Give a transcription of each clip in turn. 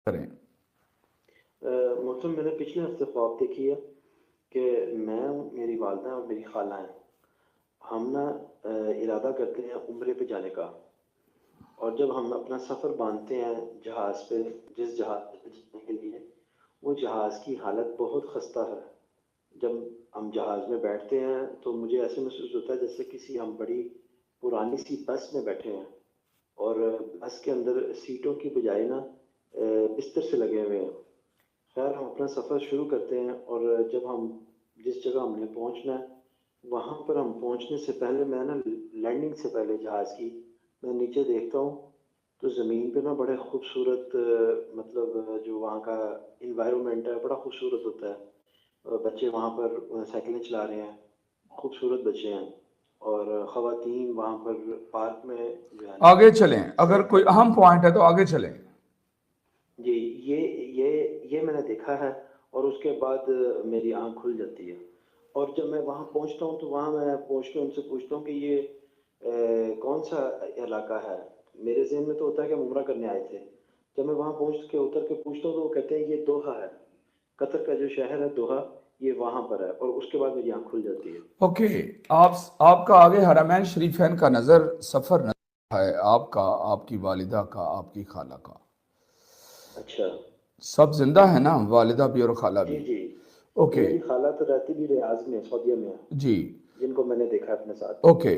کریں۔ محترم، میں نے پچھلے ہفتے خواب دیکھی ہے کہ میں میری والدہ اور میری خالہ ہیں، ہم نا ارادہ کرتے ہیں عمرے پہ جانے کا، اور جب ہم اپنا سفر باندھتے ہیں جہاز پہ، جس جہاز پہ جانے کے لیے، وہ جہاز کی حالت بہت خستہ ہے۔ جب ہم جہاز میں بیٹھتے ہیں تو مجھے ایسے محسوس ہوتا ہے جیسے کسی ہم بڑی پرانی سی بس میں بیٹھے ہیں، اور بس کے اندر سیٹوں کی بجائے نا بستر سے لگے ہوئے ہیں۔ خیر، ہم اپنا سفر شروع کرتے ہیں، اور جب ہم جس جگہ ہم نے پہنچنا ہے وہاں پر ہم پہنچنے سے پہلے میں نا لینڈنگ سے پہلے جہاز کی میں نیچے دیکھتا ہوں تو زمین پہ نا بڑے خوبصورت مطلب جو وہاں کا انوائرمنٹ ہے بڑا خوبصورت ہوتا ہے۔ بچے وہاں پر سائیکلیں چلا رہے ہیں، خوبصورت بچے ہیں، اور خواتین وہاں پر پارک میں جو ہے نا آگے چلیں، اگر سیر کوئی کر رہی اہم ہیں۔ پوائنٹ ہے تو آگے چلیں۔ جی، یہ میں نے دیکھا ہے، اور اس کے بعد میری آنکھ کھل جاتی ہے، اور جب میں وہاں پہنچتا ہوں تو وہاں میں پہنچ کے ان سے پوچھتا ہوں کہ یہ کون سا علاقہ ہے۔ میرے ذہن میں تو ہوتا ہے کہ ہم عمرہ کرنے آئے تھے۔ جب میں وہاں پہنچ کے اتر کے پوچھتا ہوں تو وہ کہتے ہیں یہ دوحہ ہے، قطر کا جو شہر ہے دوحہ، یہ وہاں پر ہے، اور اس کے بعد میری آنکھ کھل جاتی ہے۔ اوکے، آپ کا آگے حرمین شریفین کا سفر نظر ہے، آپ کا، آپ کی والدہ کا، آپ کی خالہ کا، اچھا۔ سب زندہ ہیں نا، والدہ بھی اور خالہ جی بھی؟ جی، اوکے میری خالہ تو رہتی بھی ریاض میں، سعودیہ میں ہے، جی، جن کو میں نے دیکھا اپنے ساتھ۔ اوکے۔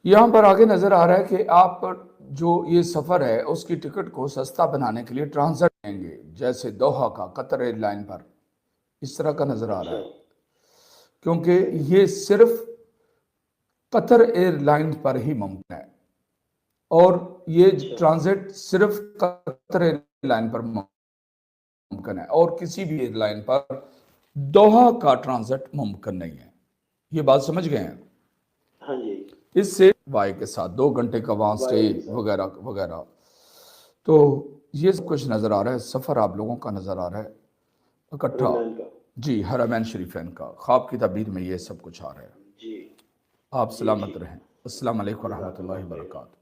یہاں پر آگے نظر آ رہا ہے کہ آپ جو یہ سفر ہے اس کی ٹکٹ کو سستا بنانے کے لیے ٹرانزٹ لیں گے، جیسے دوحہ کا قطر ایئر لائن پر، اس طرح کا نظر آ رہا اچھا، ہے، کیونکہ صحیح۔ یہ صرف قطر ایئر لائن پر ہی ممکن ہے، اور یہ اچھا ٹرانزٹ صرف قطر ایئر لائن پر ممکن ہے، اور کسی بھی ایئر لائن پر دوحہ کا ٹرانزٹ ممکن نہیں ہے۔ یہ بات سمجھ گئے ہیں؟ ہاں جی، اس سے وائی کے ساتھ 2 گھنٹے کا وہاں سٹے وائے کے ساتھ۔ وغیرہ وغیرہ، تو یہ سب کچھ نظر آ رہا ہے، سفر آپ لوگوں کا نظر آ رہا ہے اکٹھا۔ حرمین کا۔ جی، حرمین شریفین کا خواب کی تعبیر میں یہ سب کچھ آ رہا ہے۔ جی آپ جی سلامت ٹھیک، رہیں۔ السلام علیکم ورحمۃ جزاک اللہ اللہ خیر۔ وبرکاتہ۔